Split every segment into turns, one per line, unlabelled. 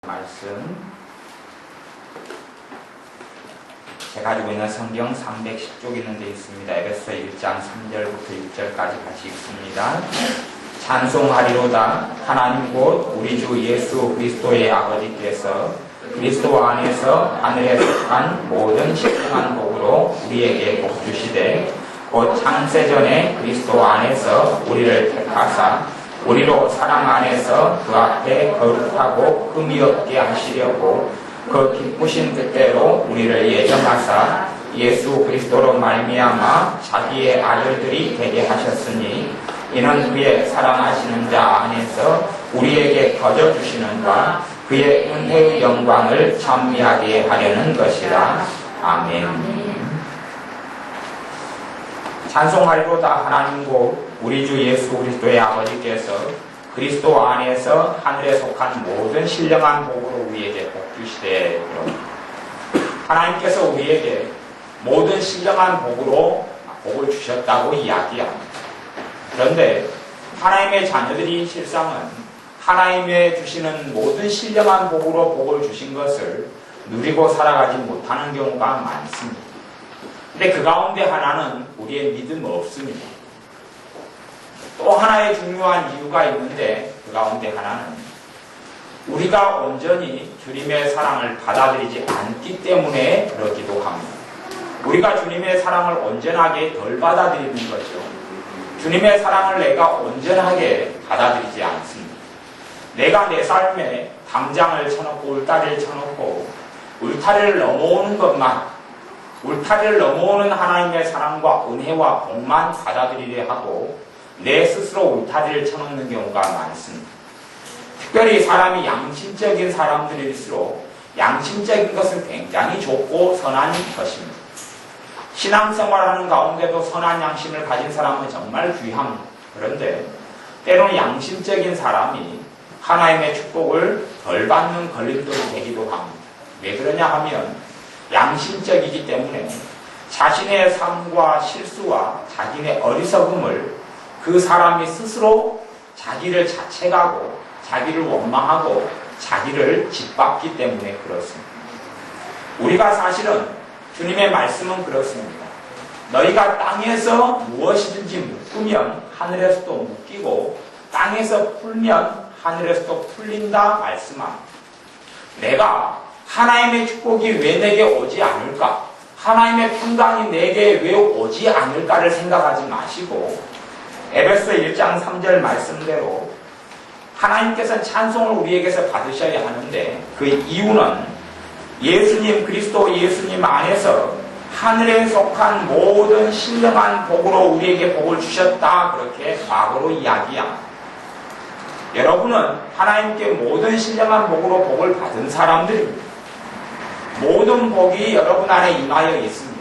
말씀, 제가 가지고 있는 성경 310쪽 있는 데 있습니다. 에베소 1장 3절부터 6절까지 같이 읽습니다. 찬송하리로다. 하나님 곧 우리 주 예수 그리스도의 아버지께서 그리스도 안에서 하늘에 속한 모든 신령한 복으로 우리에게 복 주시되, 곧 창세전에 그리스도 안에서 우리를 택하사 우리로 사랑 안에서 그 앞에 거룩하고 흠이 없게 하시려고 그 기쁘신 뜻대로 우리를 예정하사 예수 그리스도로 말미암아 자기의 아들들이 되게 하셨으니, 이는 그의 사랑하시는 자 안에서 우리에게 거저 주시는 바 그의 은혜의 영광을 찬미하게 하려는 것이라. 아멘. 찬송하리로다. 하나님 곧 우리 주 예수 그리스도의 아버지께서 그리스도 안에서 하늘에 속한 모든 신령한 복으로 우리에게 복 주시되, 하나님께서 우리에게 모든 신령한 복으로 복을 주셨다고 이야기합니다. 그런데 하나님의 자녀들이 실상은 하나님의 주시는 모든 신령한 복으로 복을 주신 것을 누리고 살아가지 못하는 경우가 많습니다. 근데 그 가운데 하나는 우리의 믿음 없습니다. 또 하나의 중요한 이유가 있는데, 그 가운데 하나는 우리가 온전히 주님의 사랑을 받아들이지 않기 때문에 그렇기도 합니다. 우리가 주님의 사랑을 온전하게 덜 받아들이는 거죠. 주님의 사랑을 내가 온전하게 받아들이지 않습니다. 내가 내 삶에 담장을 쳐놓고 울타리를 쳐놓고 울타리를 넘어오는 것만, 울타리를 넘어오는 하나님의 사랑과 은혜와 복만 받아들이려 하고 내 스스로 울타리를 쳐놓는 경우가 많습니다. 특별히 사람이 양심적인 사람들일수록 양심적인 것은 굉장히 좋고 선한 것입니다. 신앙생활하는 가운데도 선한 양심을 가진 사람은 정말 귀합니다. 그런데 때로는 양심적인 사람이 하나님의 축복을 덜 받는 걸림돌이 되기도 합니다. 왜 그러냐 하면 양심적이기 때문에 자신의 삶과 실수와 자기의 어리석음을 그 사람이 스스로 자기를 자책하고 자기를 원망하고 자기를 짓밟기 때문에 그렇습니다. 우리가 사실은 주님의 말씀은 그렇습니다. 너희가 땅에서 무엇이든지 묶으면 하늘에서도 묶이고 땅에서 풀면 하늘에서도 풀린다 말씀합니다. 내가 하나님의 축복이 왜 내게 오지 않을까? 하나님의 평강이 내게 왜 오지 않을까를 생각하지 마시고 에베소 1장 3절 말씀대로 하나님께서는 찬송을 우리에게서 받으셔야 하는데, 그 이유는 예수님, 그리스도 예수님 안에서 하늘에 속한 모든 신령한 복으로 우리에게 복을 주셨다, 그렇게 과거로 이야기합니다. 여러분은 하나님께 모든 신령한 복으로 복을 받은 사람들입니다. 모든 복이 여러분 안에 임하여 있습니다.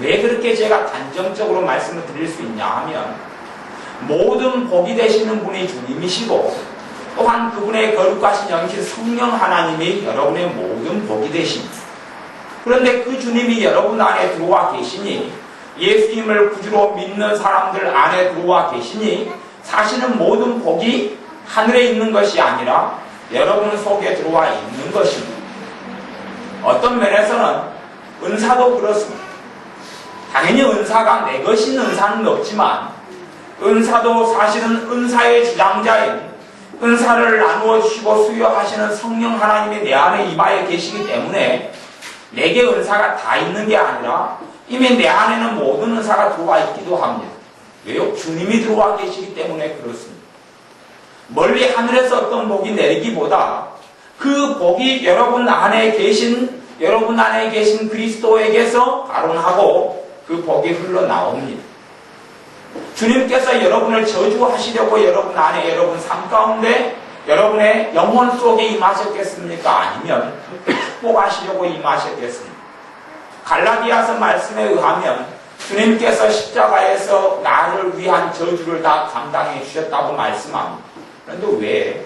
왜 그렇게 제가 단정적으로 말씀을 드릴 수 있냐 하면, 모든 복이 되시는 분이 주님이시고 또한 그분의 거룩하신 영이신 성령 하나님이 여러분의 모든 복이 되십니다. 그런데 그 주님이 여러분 안에 들어와 계시니, 예수님을 구주로 믿는 사람들 안에 들어와 계시니, 사실은 모든 복이 하늘에 있는 것이 아니라 여러분 속에 들어와 있는 것입니다. 어떤 면에서는 은사도 그렇습니다. 당연히 은사가 내 것인 은사는 없지만, 은사도 사실은 은사의 주장자인, 은사를 나누어 주시고 수여하시는 성령 하나님이 내 안에 임하여 계시기 때문에 내게 은사가 다 있는 게 아니라 이미 내 안에는 모든 은사가 들어와 있기도 합니다. 왜요? 주님이 들어와 계시기 때문에 그렇습니다. 멀리 하늘에서 어떤 복이 내리기보다 그 복이 여러분 안에 계신 그리스도에게서 발원하고 그 복이 흘러나옵니다. 주님께서 여러분을 저주하시려고 여러분 안에, 여러분 삶 가운데, 여러분의 영혼 속에 임하셨겠습니까? 아니면 축복하시려고 임하셨겠습니까? 갈라디아서 말씀에 의하면 주님께서 십자가에서 나를 위한 저주를 다 감당해 주셨다고 말씀합니다. 그런데 왜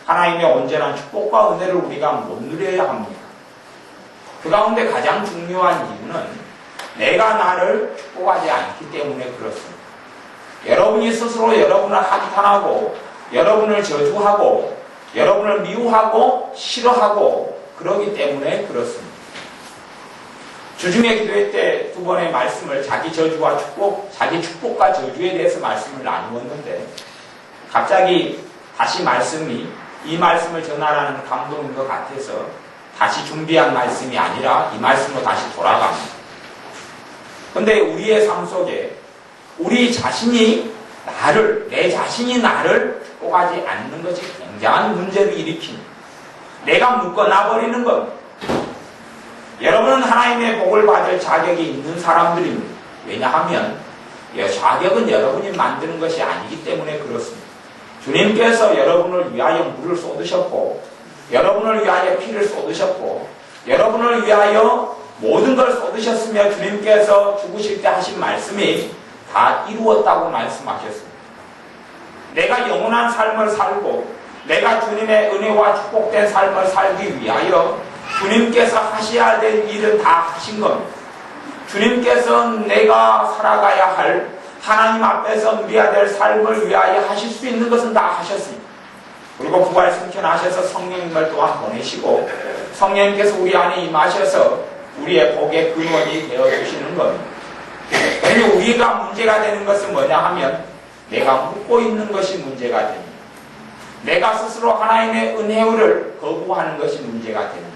하나님의 온전한 축복과 은혜를 우리가 못 누려야 합니까? 그 가운데 가장 중요한 이유는 내가 나를 축복하지 않기 때문에 그렇습니다. 여러분이 스스로 여러분을 한탄하고 여러분을 저주하고 여러분을 미워하고 싫어하고 그러기 때문에 그렇습니다. 주중에 기도회 때 두 번의 말씀을 자기 저주와 축복, 자기 축복과 저주에 대해서 말씀을 나누었는데 갑자기 다시 이 말씀을 전하라는 감동인 것 같아서 다시 준비한 말씀이 아니라 이 말씀으로 다시 돌아갑니다. 근데 우리의 삶 속에 내 자신이 나를 축복하지 않는 것이 굉장한 문제를 일으킵니다. 내가 묶어놔버리는 겁니다. 여러분은 하나님의 복을 받을 자격이 있는 사람들입니다. 왜냐하면 자격은 여러분이 만드는 것이 아니기 때문에 그렇습니다. 주님께서 여러분을 위하여 물을 쏟으셨고 여러분을 위하여 피를 쏟으셨고 여러분을 위하여 모든 걸 쏟으셨으며 주님께서 죽으실 때 하신 말씀이 다 이루었다고 말씀하셨습니다. 내가 영원한 삶을 살고 내가 주님의 은혜와 축복된 삶을 살기 위하여 주님께서 하셔야 될 일은 다 하신 겁니다. 주님께서 내가 살아가야 할 하나님 앞에서 누려야 될 삶을 위하여 하실 수 있는 것은 다 하셨습니다. 그리고 부활 승천하셔서 성령님을 또한 보내시고 성령님께서 우리 안에 임하셔서 우리의 복의 근원이 되어주시는 겁니다. 그런데 우리가 문제가 되는 것은 뭐냐 하면 내가 묻고 있는 것이 문제가 됩니다. 내가 스스로 하나님의 은혜를 거부하는 것이 문제가 됩니다.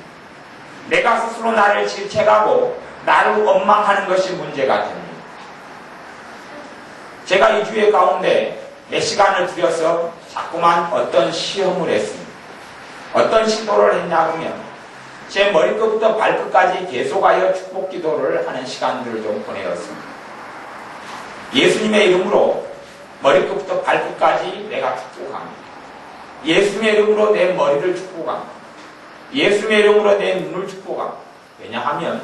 내가 스스로 나를 질책하고 나를 원망하는 것이 문제가 됩니다. 제가 이 주에 가운데 몇 시간을 들여서 자꾸만 어떤 시험을 했습니다. 어떤 시도를 했냐면 제 머리끝부터 발끝까지 계속하여 축복 기도를 하는 시간들을 좀 보내었습니다. 예수님의 이름으로 머리끝부터 발끝까지 내가 축복합니다. 예수님의 이름으로 내 머리를 축복합니다. 예수님의 이름으로 내 눈을 축복합니다. 왜냐하면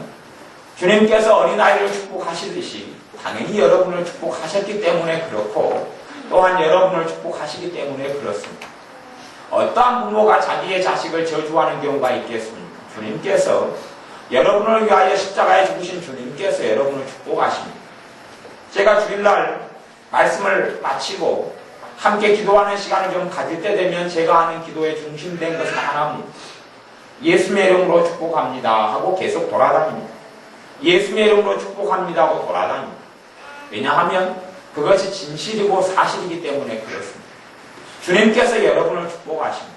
주님께서 어린아이를 축복하시듯이 당연히 여러분을 축복하셨기 때문에 그렇고 또한 여러분을 축복하시기 때문에 그렇습니다. 어떠한 부모가 자기의 자식을 저주하는 경우가 있겠습니까? 주님께서 여러분을 위하여 십자가에 죽으신 주님께서 여러분을 축복하십니다. 제가 주일날 말씀을 마치고 함께 기도하는 시간을 좀 가질 때 되면 제가 하는 기도의 중심된 것은 하나입니다. 예수님의 이름으로 축복합니다 하고 계속 돌아다닙니다. 예수님의 이름으로 축복합니다 하고 돌아다닙니다. 왜냐하면 그것이 진실이고 사실이기 때문에 그렇습니다. 주님께서 여러분을 축복하십니다.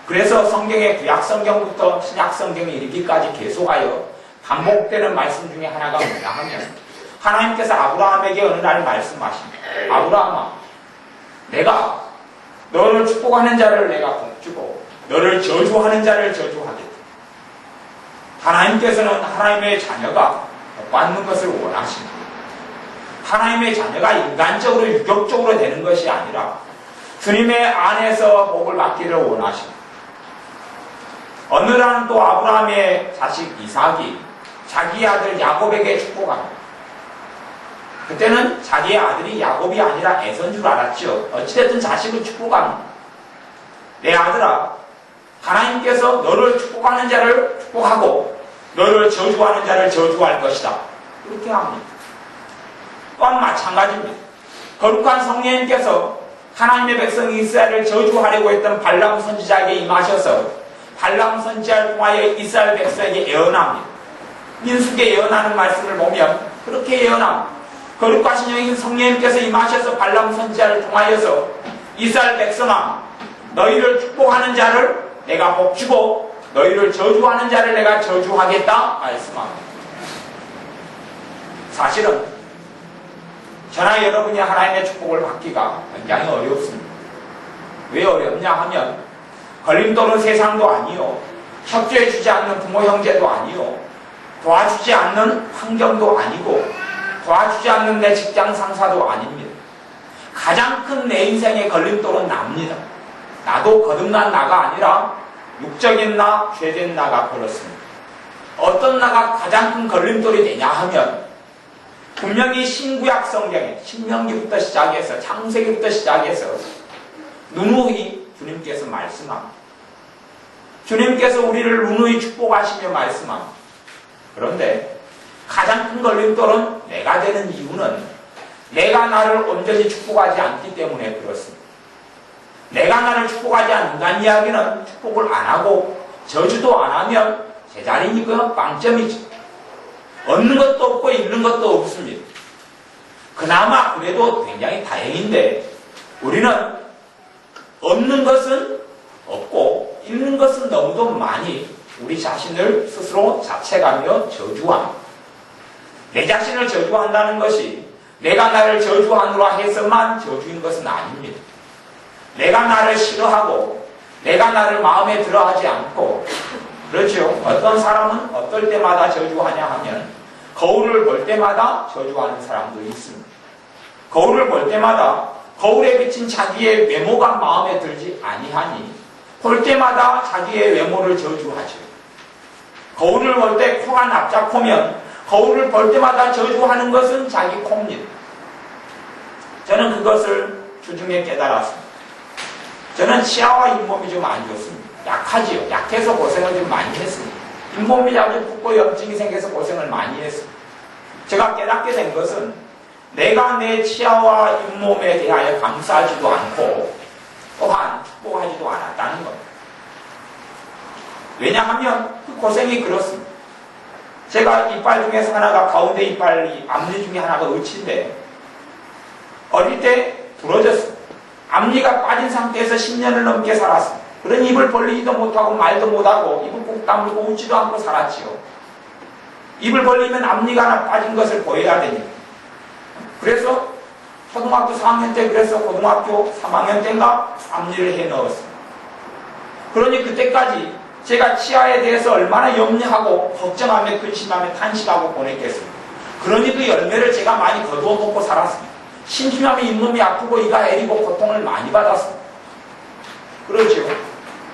그래서 성경의 구약성경부터 신약성경에 이르기까지 계속하여 반복되는 말씀 중에 하나가 뭐냐 하면 하나님께서 아브라함에게 어느 날 말씀하십니다. 아브라함아, 내가 너를 축복하는 자를 내가 복주고 너를 저주하는 자를 저주하겠다. 하나님께서는 하나님의 자녀가 복받는 것을 원하십니다. 하나님의 자녀가 인간적으로 유격적으로 되는 것이 아니라 주님의 안에서 복을 받기를 원하십니다. 어느 날 또 아브라함의 자식 이삭이 자기 아들 야곱에게 축복합니다. 그때는 자기의 아들이 야곱이 아니라 에서인 줄 알았죠. 어찌됐든 자식을 축복합니다. 내 아들아, 하나님께서 너를 축복하는 자를 축복하고 너를 저주하는 자를 저주할 것이다. 이렇게 합니다. 또한 마찬가지입니다. 거룩한 성령님께서 하나님의 백성 이스라엘을 저주하려고 했던 발람 선지자에게 임하셔서 발람 선지자를 통하여 이스라엘 백성에게 예언합니다. 민수기에 예언하는 말씀을 보면 그렇게 예언합니다. 거룩하신 영이신 성령님께서 임하셔서 발람 선지자를 통하여서 이스라엘 백성아, 너희를 축복하는 자를 내가 복주고 너희를 저주하는 자를 내가 저주하겠다 말씀합니다. 사실은 저나 여러분이 하나님의 축복을 받기가 굉장히 어렵습니다. 왜 어렵냐 하면 걸림돌은 세상도 아니요, 협조해주지 않는 부모 형제도 아니요, 도와주지 않는 환경도 아니고 도와주지 않는 내 직장 상사도 아닙니다. 가장 큰 내 인생의 걸림돌은 나입니다. 나도 거듭난 나가 아니라 육적인 나, 죄된 나가 그렇습니다. 어떤 나가 가장 큰 걸림돌이 되냐 하면 분명히 신구약 성경에 신명기부터 시작해서 창세기부터 시작해서 누누이 주님께서 말씀합니다. 주님께서 우리를 누누이 축복하시며 말씀합니다. 그런데 가장 큰 걸림돌은 내가 되는 이유는 내가 나를 온전히 축복하지 않기 때문에 그렇습니다. 내가 나를 축복하지 않는다는 이야기는 축복을 안 하고 저주도 안 하면 제자리니 그건 빵점이죠. 얻는 것도 없고 잃는 것도 없습니다. 그나마 그래도 굉장히 다행인데 우리는 얻는 것은 없고 잃는 것은 너무도 많이 우리 자신을 스스로 자책하며 저주합니다. 내 자신을 저주한다는 것이 내가 나를 저주하느라 해서만 저주인 것은 아닙니다. 내가 나를 싫어하고 내가 나를 마음에 들어하지 않고 그렇죠. 어떤 사람은 어떨 때마다 저주하냐 하면 거울을 볼 때마다 저주하는 사람도 있습니다. 거울을 볼 때마다 거울에 비친 자기의 외모가 마음에 들지 아니하니 볼 때마다 자기의 외모를 저주하죠. 거울을 볼 때 코가 납작하면 거울을 볼 때마다 저주하는 것은 자기 코입니다. 저는 그것을 주중에 깨달았습니다. 저는 치아와 잇몸이 좀 안 좋습니다. 약하지요. 약해서 고생을 좀 많이 했습니다. 잇몸이 아주 붓고 염증이 생겨서 고생을 많이 했습니다. 제가 깨닫게 된 것은 내가 내 치아와 잇몸에 대하여 감사하지도 않고 또한 축복하지도 않았다는 겁니다. 왜냐하면 그 고생이 그렇습니다. 제가 이빨 중에서 하나가 가운데 이빨이 앞니 중에 하나가 의치인데 어릴 때 부러졌습니다. 앞니가 빠진 상태에서 10년을 넘게 살았습니다. 그런 입을 벌리지도 못하고 말도 못하고 입을 꾹 다물고 웃지도 않고 살았지요. 입을 벌리면 앞니가 하나 빠진 것을 보여야 되니까. 그래서 초등학교 4학년 때 그래서 고등학교 3학년 때인가 앞니를 해 넣었습니다. 그러니 그때까지 제가 치아에 대해서 얼마나 염려하고 걱정하며 근심하며 탄식하고 보냈겠습니까. 그러니 그 열매를 제가 많이 거두어 먹고 살았습니다. 심심하면 잇몸이 아프고 이가 애리고 고통을 많이 받았습니다. 그렇죠.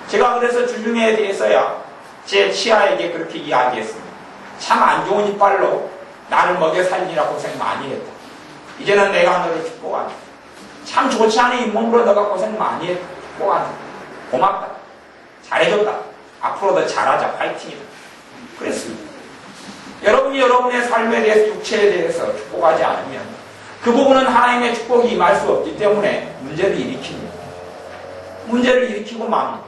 제가 그래서 주중에 대해서야 제 치아에게 그렇게 이야기했습니다. 참 안 좋은 이빨로 나를 먹여 살리라 고생 많이 했다. 이제는 내가 너를 축복한다. 참 좋지 않은 잇몸으로 너가 고생 많이 했다. 축복한다. 고맙다. 잘해줬다. 앞으로 더 잘하자. 파이팅이다. 그랬습니다. 여러분이 여러분의 삶에 대해서 육체에 대해서 축복하지 않으면 그 부분은 하나님의 축복이 임할 수 없기 때문에 문제를 일으킵니다. 문제를 일으키고 맙니다.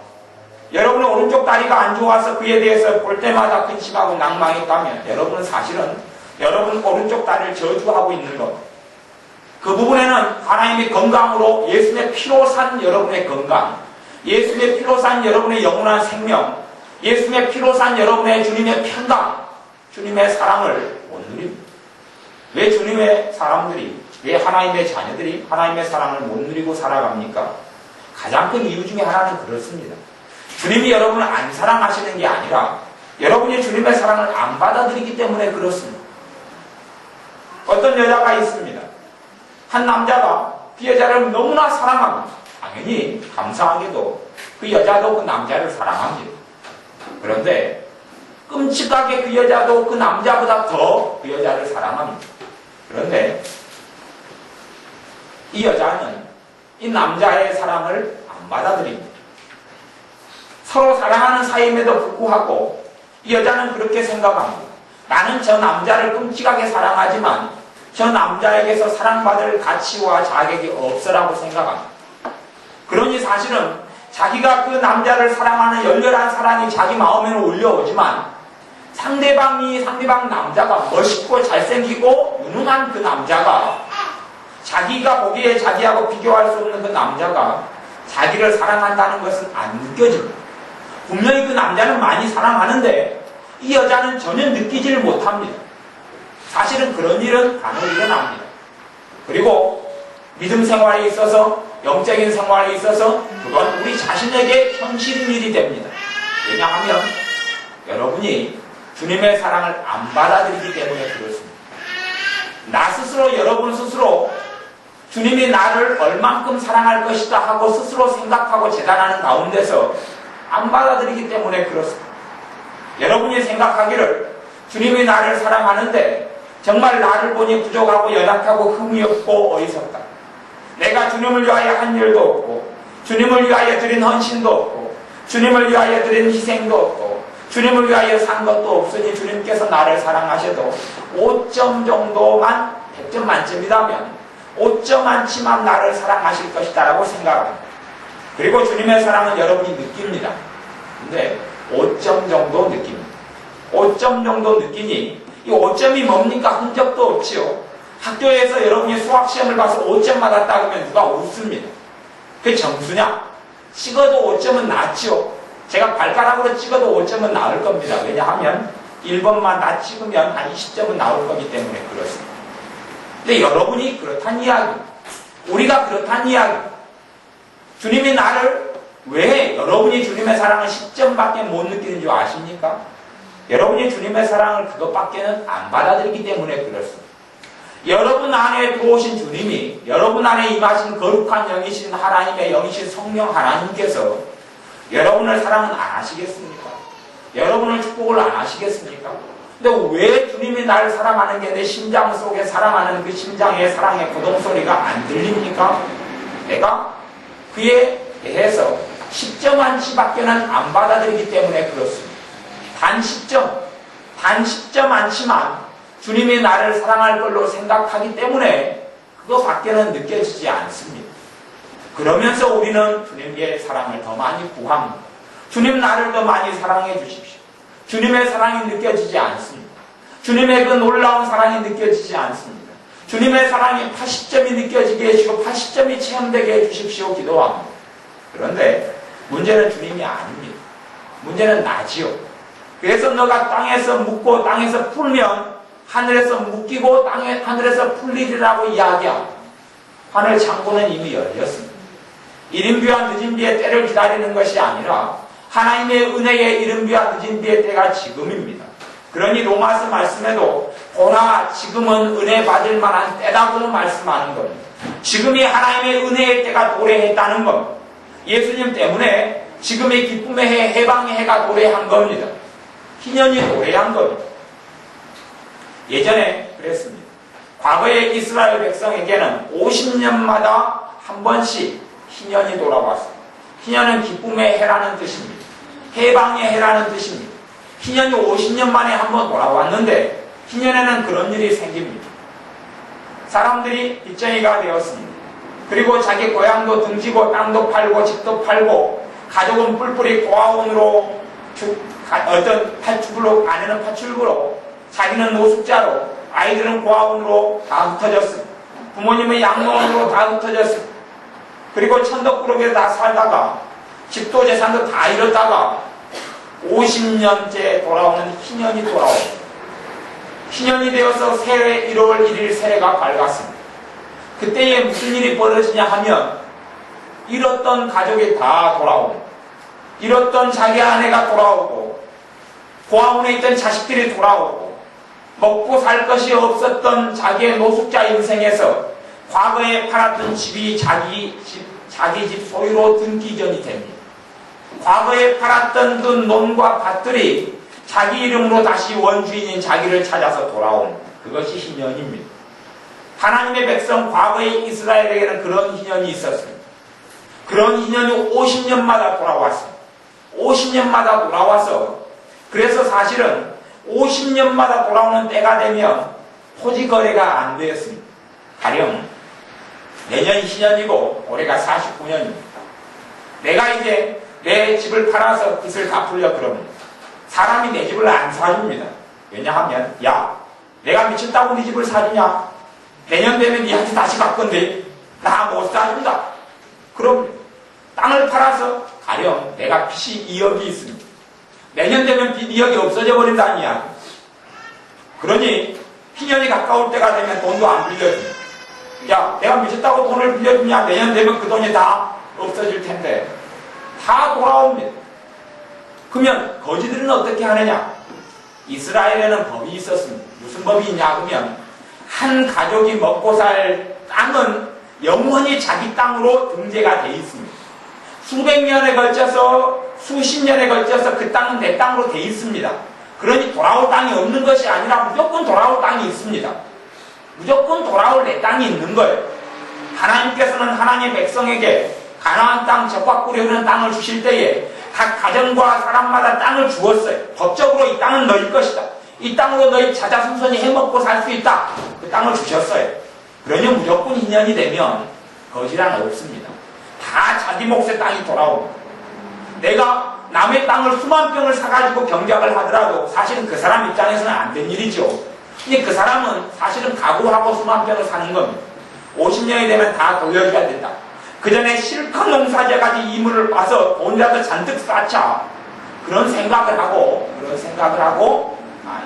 여러분의 오른쪽 다리가 안 좋아서 그에 대해서 볼 때마다 근심하고 낭망했다면 여러분은 사실은 여러분 오른쪽 다리를 저주하고 있는 겁니다. 그 부분에는 하나님의 건강으로 예수님의 피로 산 여러분의 건강, 예수님의 피로 산 여러분의 영원한 생명, 예수님의 피로 산 여러분의 주님의 평강, 주님의 사랑을 못 누립니다. 왜 주님의 사람들이, 왜 하나님의 자녀들이 하나님의 사랑을 못 누리고 살아갑니까? 가장 큰 이유 중에 하나는 그렇습니다. 주님이 여러분을 안 사랑하시는 게 아니라 여러분이 주님의 사랑을 안 받아들이기 때문에 그렇습니다. 어떤 여자가 있습니다. 한 남자가 그 여자를 너무나 사랑합니다. 당연히 감사하게도 그 여자도 그 남자를 사랑합니다. 그런데 끔찍하게 그 여자도 그 남자보다 더 그 여자를 사랑합니다. 그런데 이 여자는 이 남자의 사랑을 안 받아들입니다. 서로 사랑하는 사이임에도 불구하고 이 여자는 그렇게 생각합니다. 나는 저 남자를 끔찍하게 사랑하지만 저 남자에게서 사랑받을 가치와 자격이 없어라고 생각합니다. 그러니 사실은 자기가 그 남자를 사랑하는 열렬한 사랑이 자기 마음에는 올려오지만 상대방 남자가 멋있고 잘생기고 유능한 그 남자가 자기가 보기에 자기하고 비교할 수 없는 그 남자가 자기를 사랑한다는 것은 안 느껴집니다. 분명히 그 남자는 많이 사랑하는데 이 여자는 전혀 느끼지를 못합니다. 사실은 그런 일은 간혹 일어납니다. 그리고 믿음 생활에 있어서 영적인 생활에 있어서 그건 우리 자신에게 현실인 일이 됩니다. 왜냐하면 여러분이 주님의 사랑을 안 받아들이기 때문에 그렇습니다. 나 스스로 여러분 스스로 주님이 나를 얼만큼 사랑할 것이다 하고 스스로 생각하고 재단하는 가운데서 안 받아들이기 때문에 그렇습니다. 여러분이 생각하기를 주님이 나를 사랑하는데 정말 나를 보니 부족하고 연약하고 흠이 없고 어리석다. 내가 주님을 위하여 한 일도 없고 주님을 위하여 드린 헌신도 없고 주님을 위하여 드린 희생도 없고 주님을 위하여 산 것도 없으니 주님께서 나를 사랑하셔도 5점 정도만 100점 만점이라면 5점 많지만 나를 사랑하실 것이다 라고 생각합니다. 그리고 주님의 사랑은 여러분이 느낍니다. 근데 5점 정도 느낍니다. 5점 정도 느끼니 이 5점이 뭡니까? 흔적도 없지요. 학교에서 여러분이 수학시험을 봐서 5점 맞았다 그러면 누가 웃습니다. 그게 점수냐? 찍어도 5점은 낮죠. 제가 발가락으로 찍어도 5점은 나올 겁니다. 왜냐하면 1번만 다 찍으면 한 20점은 나올 거기 때문에 그렇습니다. 근데 여러분이 그렇단 이야기, 우리가 그렇단 이야기. 주님이 나를 왜 여러분이 주님의 사랑을 10점밖에 못 느끼는 줄 아십니까? 여러분이 주님의 사랑을 그것밖에는 안 받아들이기 때문에 그렇습니다. 여러분 안에 들어오신 주님이, 여러분 안에 임하신 거룩한 영이신 하나님의 영이신 성령 하나님께서 여러분을 사랑은 안 하시겠습니까? 여러분을 축복을 안 하시겠습니까? 근데 왜 주님이 나를 사랑하는 게 내 심장 속에 사랑하는 그 심장의 사랑의 고동소리가 안 들립니까? 내가 그에 대해서 10점 안치밖에는 안 받아들이기 때문에 그렇습니다. 단 10점 안치만 주님이 나를 사랑할 걸로 생각하기 때문에 그거밖에는 느껴지지 않습니다. 그러면서 우리는 주님의 사랑을 더 많이 구합니다. 주님 나를 더 많이 사랑해 주십시오. 주님의 사랑이 느껴지지 않습니다. 주님의 그 놀라운 사랑이 느껴지지 않습니다. 주님의 사랑이 80점이 느껴지게 해주시고 80점이 체험되게 해주십시오. 기도합니다. 그런데 문제는 주님이 아닙니다. 문제는 나지요. 그래서 너가 땅에서 묻고 땅에서 풀면 하늘에서 묶이고 하늘에서 풀리리라고 이야기합니다. 하늘 창고는 이미 열렸습니다. 이른 비와 늦은 비의 때를 기다리는 것이 아니라 하나님의 은혜의 이른 비와 늦은 비의 때가 지금입니다. 그러니 로마서 말씀에도 보나 지금은 은혜 받을 만한 때라고 말씀하는 겁니다. 지금이 하나님의 은혜의 때가 도래했다는 겁니다. 예수님 때문에 지금의 기쁨의 해, 해방의 해가 도래한 겁니다. 희년이 도래한 겁니다. 예전에 그랬습니다. 과거의 이스라엘 백성에게는 50년마다 한 번씩 희년이 돌아왔습니다. 희년은 기쁨의 해라는 뜻입니다. 해방의 해라는 뜻입니다. 희년이 50년 만에 한 번 돌아왔는데 희년에는 그런 일이 생깁니다. 사람들이 빚쟁이가 되었습니다. 그리고 자기 고향도 등지고 땅도 팔고 집도 팔고 가족은 뿔뿔이 고아원으로 어떤 파출부로 아내는 파출부로 자기는 노숙자로 아이들은 고아원으로 다 흩어졌습니다. 부모님은 양로원으로 다 흩어졌습니다. 그리고 천덕꾸러기에 다 살다가 집도 재산도 다 잃었다가 50년째 돌아오는 희년이 돌아옵니다. 희년이 되어서 새해 1월 1일 새해가 밝았습니다. 그때에 무슨 일이 벌어지냐 하면 잃었던 가족이 다 돌아옵니다. 잃었던 자기 아내가 돌아오고 고아원에 있던 자식들이 돌아오고 먹고 살 것이 없었던 자기의 노숙자 인생에서 과거에 팔았던 집이 자기 집 소유로 등기전이 됩니다. 과거에 팔았던 그 논과 밭들이 자기 이름으로 다시 원주인인 자기를 찾아서 돌아오는 그것이 희년입니다. 하나님의 백성 과거의 이스라엘에게는 그런 희년이 있었습니다. 그런 희년이 50년마다 돌아왔습니다. 50년마다 돌아와서 그래서 사실은 50년마다 돌아오는 때가 되면 토지 거래가 안 되었습니다. 가령 내년이 희년이고 올해가 49년입니다. 내가 이제 내 집을 팔아서 빚을 갚으려 그러면 사람이 내 집을 안 사줍니다. 왜냐하면 야 내가 미쳤다고 네 집을 사주냐? 내년 되면 니한테 다시 갈 건데 나 못 사준다. 그럼 땅을 팔아서 가령 내가 빚이 2억이 있습니다. 내년 되면 빚 2억이 없어져 버린다는 이야기. 그러니 희년이 가까울 때가 되면 돈도 안 빌려줍니다. 야 내가 미쳤다고 돈을 빌려주냐? 내년 되면 그 돈이 다 없어질 텐데 다 돌아옵니다. 그러면 거지들은 어떻게 하느냐? 이스라엘에는 법이 있었습니다. 무슨 법이 있냐 하면 한 가족이 먹고 살 땅은 영원히 자기 땅으로 등재가 돼 있습니다. 수백 년에 걸쳐서 수십 년에 걸쳐서 그 땅은 내 땅으로 돼 있습니다. 그러니 돌아올 땅이 없는 것이 아니라 무조건 돌아올 땅이 있습니다. 무조건 돌아올 내 땅이 있는 거예요. 하나님께서는 하나님의 백성에게 가나안 땅 적과 꿀이 흐르는 땅을 주실 때에 각 가정과 사람마다 땅을 주었어요. 법적으로 이 땅은 너희 것이다. 이 땅으로 너희 자자손손이 해먹고 살 수 있다. 그 땅을 주셨어요. 그러니 무조건 희년이 되면 거지란 없습니다. 다 자기 몫의 땅이 돌아옵니다. 내가 남의 땅을 수만 평을 사가지고 경작을 하더라도 사실은 그 사람 입장에서는 안 된 일이죠. 근데 그 사람은 사실은 각오하고 수만 평을 사는 겁니다. 50년이 되면 다 돌려줘야 된다. 그 전에 실컷 농사져가지고 이물을 봐서 돈이라도 잔뜩 쌓자. 그런 생각을 하고,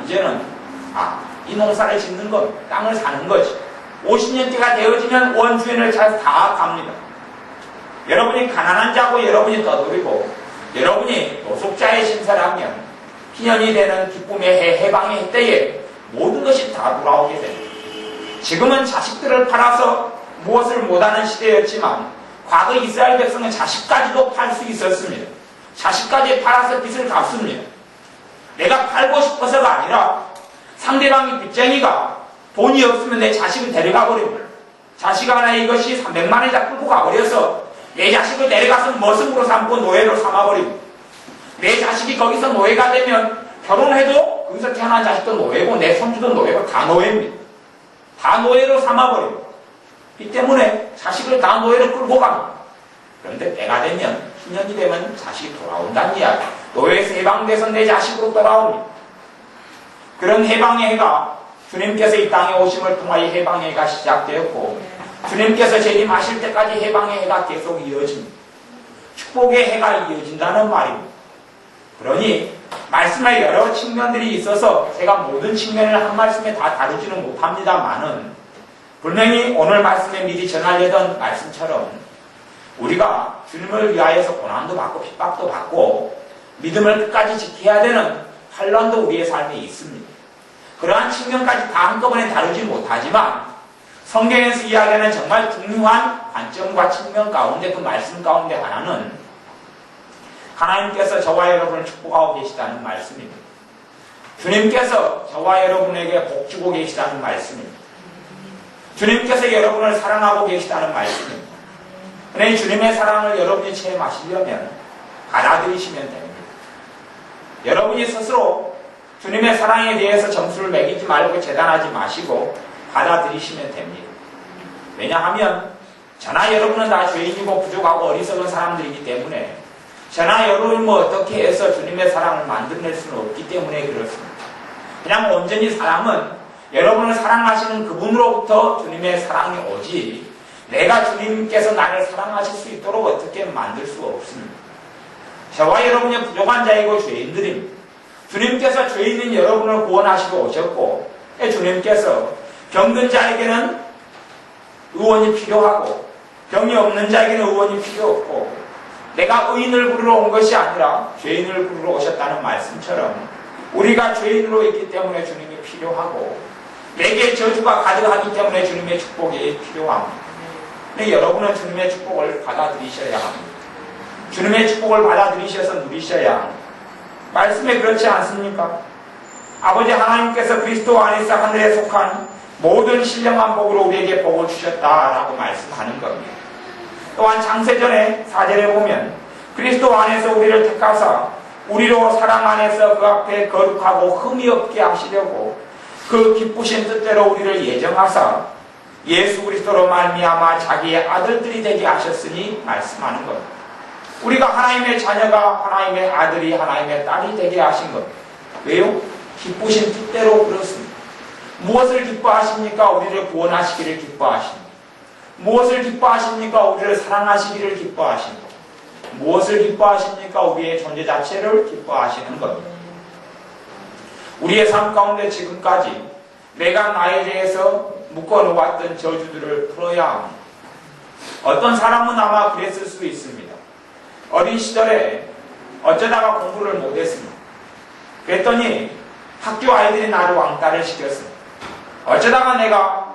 이제는, 이 농사를 짓는 것, 땅을 사는 거지. 50년째가 되어지면 원주인을 찾아서 다 갑니다. 여러분이 가난한 자고 여러분이 떠돌이고, 여러분이 노숙자의 신세를 하면, 희년이 되는 기쁨의 해, 해방의 해 때에 모든 것이 다 돌아오게 됩니다. 지금은 자식들을 팔아서 무엇을 못하는 시대였지만, 과거 이스라엘 백성은 자식까지도 팔 수 있었습니다. 자식까지 팔아서 빚을 갚습니다. 내가 팔고 싶어서가 아니라 상대방이 빚쟁이가 돈이 없으면 내 자식을 데려가 버립니다. 자식 하나 이것이 300만 원이다 끌고 가버려서 내 자식을 데려가서 머슴으로 삼고 노예로 삼아버립니다. 내 자식이 거기서 노예가 되면 결혼해도 거기서 태어난 자식도 노예고 내 손주도 노예고 다 노예입니다. 다 노예로 삼아버립니다. 이 때문에 자식을 다 노예로 끌고 갑니다. 그런데 때가 되면, 희년이 되면 자식이 돌아온다는 이야기. 노예에서 해방돼서 내 자식으로 돌아옵니다. 그런 해방의 해가 주님께서 이 땅에 오심을 통하여 해방의 해가 시작되었고, 주님께서 재림하실 때까지 해방의 해가 계속 이어집니다. 축복의 해가 이어진다는 말입니다. 그러니 말씀의 여러 측면들이 있어서 제가 모든 측면을 한 말씀에 다 다루지는 못합니다만은, 분명히 오늘 말씀에 미리 전하려던 말씀처럼 우리가 주님을 위하여서 고난도 받고 핍박도 받고 믿음을 끝까지 지켜야 되는 환난도 우리의 삶에 있습니다. 그러한 측면까지 다 한꺼번에 다루지 못하지만 성경에서 이야기하는 정말 중요한 관점과 측면 가운데, 그 말씀 가운데 하나는 하나님께서 저와 여러분을 축복하고 계시다는 말씀입니다. 주님께서 저와 여러분에게 복 주고 계시다는 말씀입니다. 주님께서 여러분을 사랑하고 계시다는 말씀입니다. 그러니 주님의 사랑을 여러분이 체험하시려면 받아들이시면 됩니다. 여러분이 스스로 주님의 사랑에 대해서 점수를 매기지 말고 재단하지 마시고 받아들이시면 됩니다. 왜냐하면 저나 여러분은 다 죄인이고 부족하고 어리석은 사람들이기 때문에 저나 여러분이 어떻게 해서 주님의 사랑을 만들어낼 수는 없기 때문에 그렇습니다. 그냥 온전히 사랑은 여러분을 사랑하시는 그분으로부터 주님의 사랑이 오지, 내가 주님께서 나를 사랑하실 수 있도록 어떻게 만들 수 없습니다. 저와 여러분이 부족한 자이고 죄인들입니다. 주님께서 죄인인 여러분을 구원하시고 오셨고, 주님께서 병든 자에게는 의원이 필요하고 병이 없는 자에게는 의원이 필요 없고, 내가 의인을 부르러 온 것이 아니라 죄인을 부르러 오셨다는 말씀처럼 우리가 죄인으로 있기 때문에 주님이 필요하고, 내게 저주가 가득하기 때문에 주님의 축복이 필요합니다. 근데 여러분은 주님의 축복을 받아들이셔야 합니다. 주님의 축복을 받아들이셔서 누리셔야 합니다. 말씀에 그렇지 않습니까? 아버지 하나님께서 그리스도 안에서 하늘에 속한 모든 신령한 복으로 우리에게 복을 주셨다라고 말씀하는 겁니다. 또한 창세전에 4절에 보면 그리스도 안에서 우리를 택하사 우리로 사랑 안에서 그 앞에 거룩하고 흠이 없게 하시려고 그 기쁘신 뜻대로 우리를 예정하사 예수 그리스도로 말미암아 자기의 아들들이 되게 하셨으니 말씀하는 것. 우리가 하나님의 자녀가 하나님의 아들이 하나님의 딸이 되게 하신 것. 왜요? 기쁘신 뜻대로 그렇습니다. 무엇을 기뻐하십니까? 우리를 구원하시기를 기뻐하십니다. 무엇을 기뻐하십니까? 우리를 사랑하시기를 기뻐하십니다. 무엇을 기뻐하십니까? 우리의 존재 자체를 기뻐하시는 겁니다. 우리의 삶 가운데 지금까지 내가 나에 대해서 묶어놓았던 저주들을 풀어야 합니다. 어떤 사람은 아마 그랬을 수 있습니다. 어린 시절에 어쩌다가 공부를 못했습니다. 그랬더니 학교 아이들이 나를 왕따를 시켰습니다. 어쩌다가 내가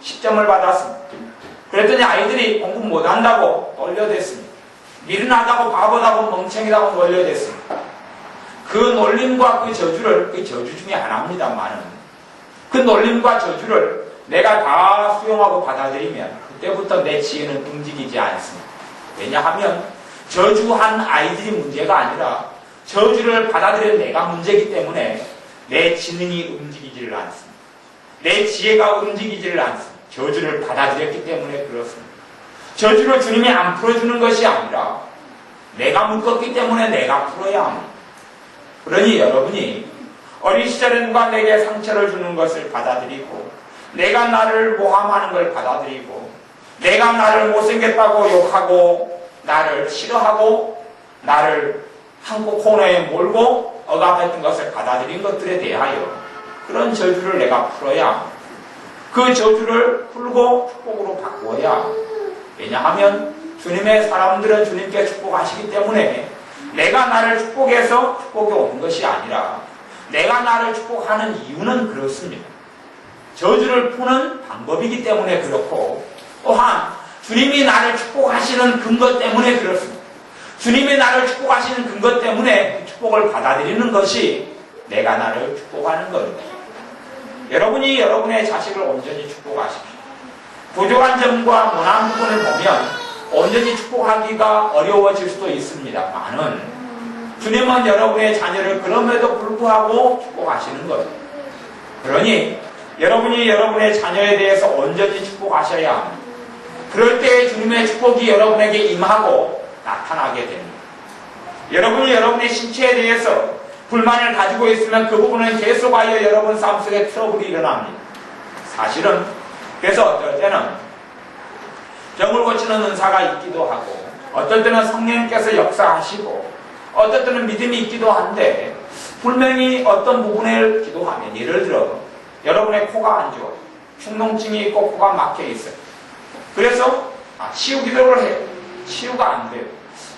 10점을 받았습니다. 그랬더니 아이들이 공부 못한다고 놀려댔습니다. 미련하다고 바보다고 멍청이라고 놀려댔습니다. 그 놀림과 그 저주를, 그 저주 중에 하나입니다만은, 그 놀림과 저주를 내가 다 수용하고 받아들이면 그때부터 내 지혜는 움직이지 않습니다. 왜냐하면 저주한 아이들이 문제가 아니라 저주를 받아들인 내가 문제이기 때문에 내 지능이 움직이지를 않습니다. 내 지혜가 움직이지를 않습니다. 저주를 받아들였기 때문에 그렇습니다. 저주를 주님이 안 풀어주는 것이 아니라 내가 묶었기 때문에 내가 풀어야 합니다. 그러니 여러분이 어린 시절에 누가 내게 상처를 주는 것을 받아들이고 내가 나를 모함하는 걸 받아들이고 내가 나를 못생겼다고 욕하고 나를 싫어하고 나를 한국 코너에 몰고 억압했던 것을 받아들인 것들에 대하여 그런 저주를 내가 풀어야 합니다. 그 저주를 풀고 축복으로 바꾸어야 합니다. 왜냐하면 주님의 사람들은 주님께 축복하시기 때문에 내가 나를 축복해서 축복이 오는 것이 아니라 내가 나를 축복하는 이유는 그렇습니다. 저주를 푸는 방법이기 때문에 그렇고 또한 주님이 나를 축복하시는 근거 때문에 그렇습니다. 주님이 나를 축복하시는 근거 때문에 축복을 받아들이는 것이 내가 나를 축복하는 겁니다. 여러분이 여러분의 자식을 온전히 축복하십시오. 부족한 점과 모난 부분을 보면 온전히 축복하기가 어려워질 수도 있습니다만은 주님은 여러분의 자녀를 그럼에도 불구하고 축복하시는 거예요. 그러니 여러분이 여러분의 자녀에 대해서 온전히 축복하셔야 합니다. 그럴 때 주님의 축복이 여러분에게 임하고 나타나게 됩니다. 여러분이 여러분의 신체에 대해서 불만을 가지고 있으면 그 부분은 계속하여 여러분 삶 속에 트러블이 일어납니다. 사실은 그래서 어떨 때는 병을 고치는 은사가 있기도 하고 어떨 때는 성령님께서 역사하시고 어떨 때는 믿음이 있기도 한데 분명히 어떤 부분을 기도하면 예를 들어 여러분의 코가 안 좋아요. 충농증이 있고 코가 막혀 있어요. 그래서 치유 기도를 해요. 치유가 안 돼요.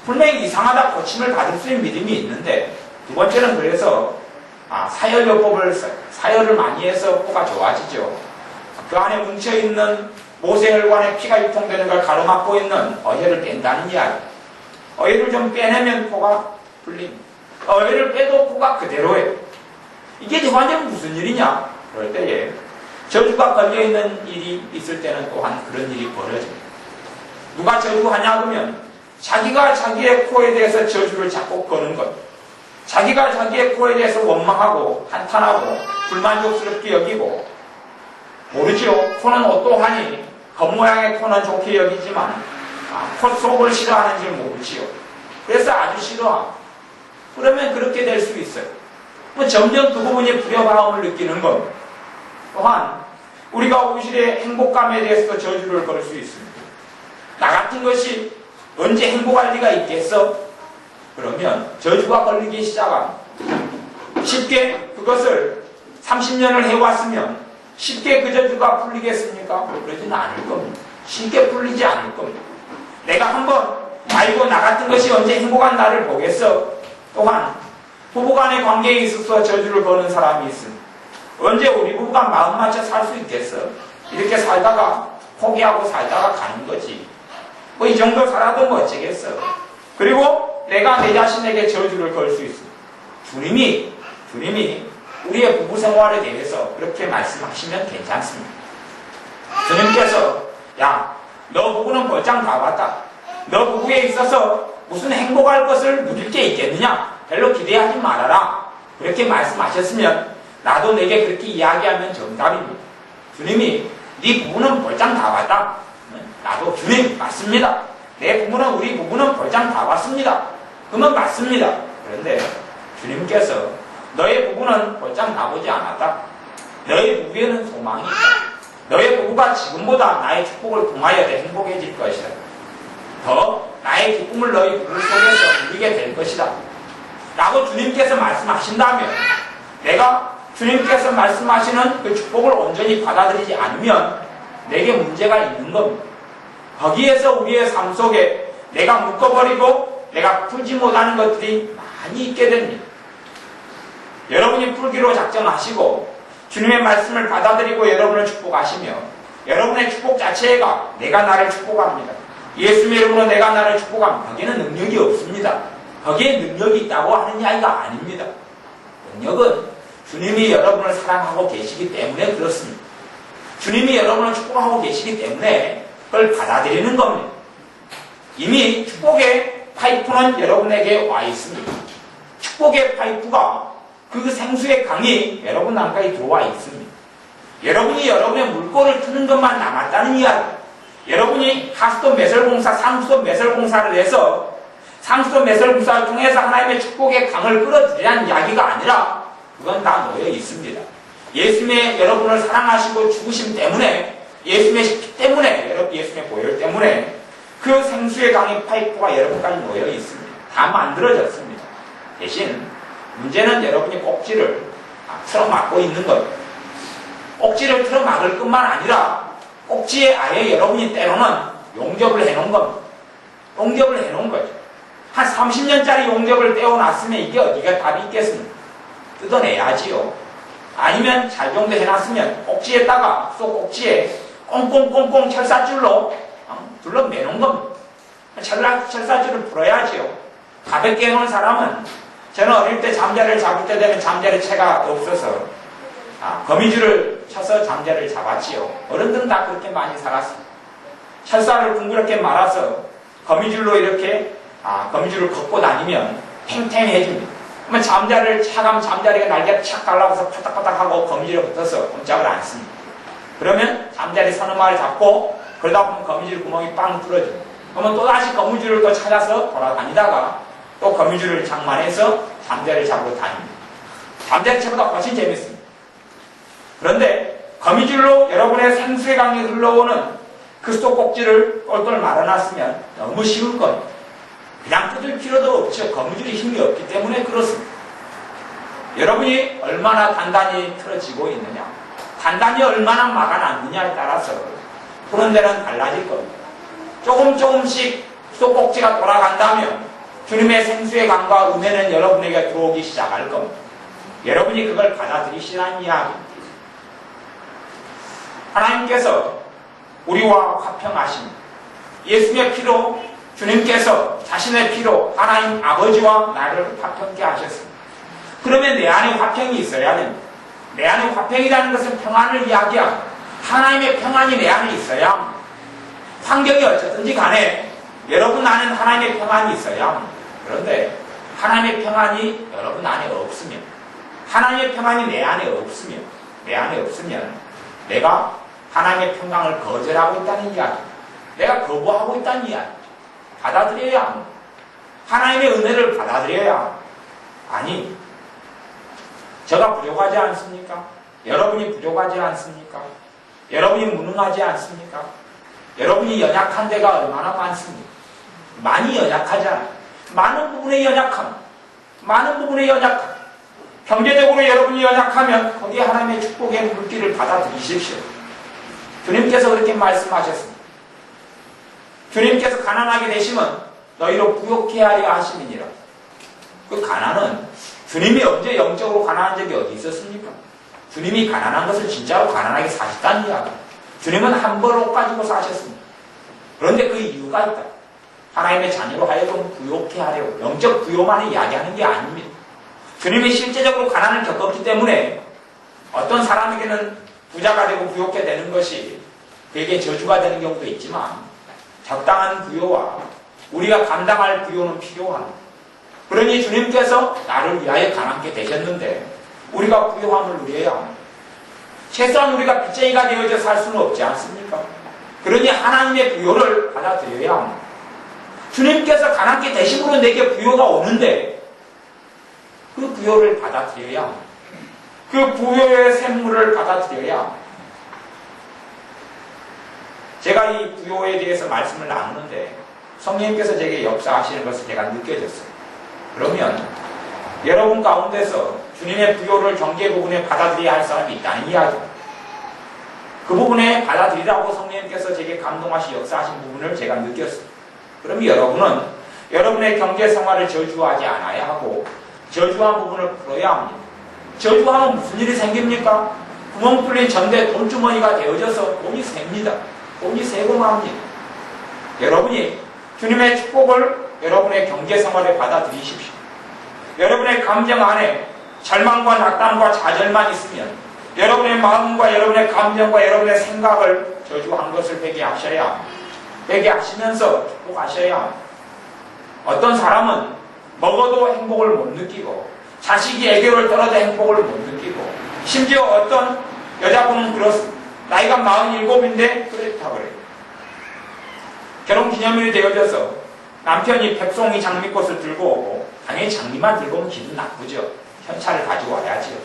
분명히 이상하다 고침을 받을 수 있는 믿음이 있는데 두 번째는 그래서 사열요법을 써요. 사열을 많이 해서 코가 좋아지죠. 그 안에 뭉쳐있는 모세혈관에 피가 유통되는 걸 가로막고 있는 어혈을 뺀다는 이야기. 어혈을 좀 빼내면 코가 풀립니다. 어혈을 빼도 코가 그대로예요. 이게 완전 무슨 일이냐? 그럴 때에 저주가 걸려있는 일이 있을 때는 또한 그런 일이 벌어집니다. 누가 저주하냐 그러면 자기가 자기의 코에 대해서 저주를 자꾸 거는 것, 자기가 자기의 코에 대해서 원망하고 한탄하고 불만족스럽게 여기고 모르지요. 코는 어떠하니 겉모양의 코는 좋게 여기지만 콧속을 싫어하는지 모르지요. 그래서 아주 싫어하고 그러면 그렇게 될 수 있어요. 점점 그 부분이 불협화음을 느끼는 겁니다. 또한 우리가 오실의 행복감에 대해서도 저주를 걸 수 있습니다. 나 같은 것이 언제 행복할 리가 있겠어? 그러면 저주가 걸리기 시작합니다. 쉽게 그것을 30년을 해왔으면 쉽게 그 저주가 풀리겠습니까? 그러지는 않을 겁니다. 쉽게 풀리지 않을 겁니다. 내가 한번 아이고 나 같은 것이 언제 행복한 날을 보겠어? 또한 부부간의 관계에 있어서 저주를 거는 사람이 있습니다. 언제 우리 부부가 마음 맞춰 살 수 있겠어? 이렇게 살다가 포기하고 살다가 가는 거지. 이 정도 살아도 뭐 어쩌겠어. 그리고 내가 내 자신에게 저주를 걸 수 있습니다. 주님이 우리의 부부 생활에 대해서 그렇게 말씀하시면 괜찮습니다. 주님께서 야, 너 부부는 벌장 다 봤다. 너 부부에 있어서 무슨 행복할 것을 누릴 게 있겠느냐? 별로 기대하지 말아라. 그렇게 말씀하셨으면 나도 내게 그렇게 이야기하면 정답입니다. 주님이 네 부부는 벌장 다 봤다. 나도 주님 맞습니다. 내 부부는 우리 부부는 벌장 다 봤습니다. 그러면 맞습니다. 그런데 주님께서 너의 부부는 벌장 다 보지 않았다. 너의 부부에는 소망이 있다. 너의 부부가 지금보다 나의 축복을 통하여 더 행복해질 것이다. 더 나의 기쁨을 너희 부부 속에서 누리게 될 것이다. 라고 주님께서 말씀하신다면 내가 주님께서 말씀하시는 그 축복을 온전히 받아들이지 않으면 내게 문제가 있는 겁니다. 거기에서 우리의 삶 속에 내가 묶어버리고 내가 풀지 못하는 것들이 많이 있게 됩니다. 여러분이 풀기로 작정하시고 주님의 말씀을 받아들이고 여러분을 축복하시며 여러분의 축복 자체가 내가 나를 축복합니다. 예수님의 이름으로 내가 나를 축복합니다. 거기에는 능력이 없습니다. 거기에 능력이 있다고 하는 이야기가 아닙니다. 능력은 주님이 여러분을 사랑하고 계시기 때문에 그렇습니다. 주님이 여러분을 축복하고 계시기 때문에 그걸 받아들이는 겁니다. 이미 축복의 파이프는 여러분에게 와 있습니다. 축복의 파이프가 그 생수의 강이 여러분 안까지 들어와 있습니다. 여러분이 여러분의 물꼬를 트는 것만 남았다는 이야기. 여러분이 하수도 매설공사, 상수도 매설공사를 해서 상수도 매설공사를 통해서 하나님의 축복의 강을 끌어들이라는 이야기가 아니라 그건 다 놓여 있습니다. 예수님의 여러분을 사랑하시고 죽으심 때문에, 예수님의 피 때문에, 예수님의 보혈 때문에 그 생수의 강의 파이프가 여러분까지 놓여 있습니다. 다 만들어졌습니다. 대신 문제는 여러분이 꼭지를 틀어막고 있는 거예요. 꼭지를 틀어막을 뿐만 아니라 꼭지에 아예 여러분이 때로는 용접을 해놓은 겁니다. 용접을 해놓은 거죠. 한 30년짜리 용접을 떼어놨으면 이게 어디가 답이 있겠습니까? 뜯어내야지요. 아니면 잘 정도 해놨으면 꼭지에다가 또 꼭지에 꽁꽁꽁꽁 철사줄로 둘러매놓은 겁니다. 철사줄을 풀어야지요. 가볍게 해놓은 사람은, 저는 어릴 때 잠자리를 잡을 때 되면 잠자리 채가 없어서 거미줄을 쳐서 잠자리를 잡았지요. 어른들은 다 그렇게 많이 살았습니다. 철사를 둥그렇게 말아서 거미줄로 이렇게 거미줄을 걷고 다니면 팽팽해집니다. 그러면 잠자리가 날개를 착 달라붙어서 파닥파닥하고 거미줄에 붙어서 꼼짝을 않습니다. 그러면 잠자리 서너마를 잡고 그러다 보면 거미줄 구멍이 빵 뚫어집니다. 그러면 또다시 거미줄을 또 찾아서 돌아다니다가 또 거미줄을 장만해서 잠자리를 잡으러 다닙니다. 잠자리 채보다 훨씬 재밌습니다. 그런데 거미줄로 여러분의 생수의 강이 흘러오는 그 수도꼭지를 똘똘 말아놨으면 너무 쉬울 거예요. 그냥 뜯을 필요도 없죠. 거미줄이 힘이 없기 때문에 그렇습니다. 여러분이 얼마나 단단히 틀어지고 있느냐, 단단히 얼마나 막아놨느냐에 따라서 그런 데는 달라질 겁니다. 조금씩 수도꼭지가 돌아간다면 주님의 생수의 강과 은혜는 여러분에게 들어오기 시작할 겁니다. 여러분이 그걸 받아들이시라는 이야기입니다. 하나님께서 우리와 화평하십니다. 예수님의 피로, 주님께서 자신의 피로 하나님 아버지와 나를 화평케 하셨습니다. 그러면 내 안에 화평이 있어야 됩니다. 내 안에 화평이라는 것은 평안을 이야기하고 하나님의 평안이 내 안에 있어야 합니다. 환경이 어쨌든지 간에 여러분 안에는 하나님의 평안이 있어야 합니다. 그런데 하나님의 평안이 여러분 안에 없으면, 하나님의 평안이 내 안에 없으면 내가 하나님의 평강을 거절하고 있다는 이야기, 내가 거부하고 있다는 이야기, 받아들여야 합니다. 하나님의 은혜를 받아들여야 합니다. 아니, 제가 부족하지 않습니까? 여러분이 부족하지 않습니까? 여러분이 무능하지 않습니까? 여러분이 연약한 데가 얼마나 많습니까? 많이 연약하잖아요. 많은 부분에 연약함, 경제적으로 여러분이 연약하면 거기에 하나님의 축복의 물기를 받아들이십시오. 주님께서 그렇게 말씀하셨습니다. 주님께서 가난하게 되시면 너희로 부욕해 하려 하심이니라. 그 가난은 주님이 언제 영적으로 가난한 적이 어디 있었습니까? 주님이 가난한 것을 진짜로 가난하게 사셨다는 이야기. 주님은 한 벌 옷 가지고 사셨습니다. 그런데 그 이유가 있다. 하나님의 자녀로 하여금 부욕해 하려고, 영적 부요만을 이야기하는 게 아닙니다. 주님이 실제적으로 가난을 겪었기 때문에 어떤 사람에게는 부자가 되고 부욕해 되는 것이 그에게 저주가 되는 경우도 있지만 적당한 부요와 우리가 감당할 부요는 필요합니다. 그러니 주님께서 나를 위하여 가난케 되셨는데 우리가 부요함을 누려야 합니다. 최소한 우리가 빚쟁이가 되어져 살 수는 없지 않습니까? 그러니 하나님의 부요를 받아들여야 합니다. 주님께서 가난케 되심으로 내게 부요가 오는데 그 부요를 받아들여야 합니다. 그 부요의 샘물을 받아들여야 합니다. 제가 이 부요에 대해서 말씀을 나누는데 성령님께서 제게 역사하시는 것을 제가 느껴졌어요. 그러면 여러분 가운데서 주님의 부요를 경계 부분에 받아들여야 할 사람이 있다는 이야기입니다. 그 부분에 받아들이라고 성령님께서 제게 감동하시 역사하신 부분을 제가 느꼈어요. 그럼 여러분은 여러분의 경제 생활을 저주하지 않아야 하고 저주한 부분을 풀어야 합니다. 저주하면 무슨 일이 생깁니까? 구멍 뚫린 전대 돈주머니가 되어져서 돈이 셉니다. 돈이 세고 맙니다. 여러분이 주님의 축복을 여러분의 경제 생활에 받아들이십시오. 여러분의 감정 안에 절망과 낙담과 좌절만 있으면 여러분의 마음과 여러분의 감정과 여러분의 생각을 저주한 것을 회개하셔야 합니다. 회개하시면서 축복하셔야 합니다. 어떤 사람은 먹어도 행복을 못 느끼고 자식이 애교를 떨어도 행복을 못 느끼고 심지어 어떤 여자분은 그렇습니다. 나이가 47인데 그렇다 그래요. 결혼기념일이 되어져서 남편이 백송이 장미꽃을 들고 오고, 당연히 장미만 들고 오면 기분 나쁘죠. 현찰을 가지고 와야지요.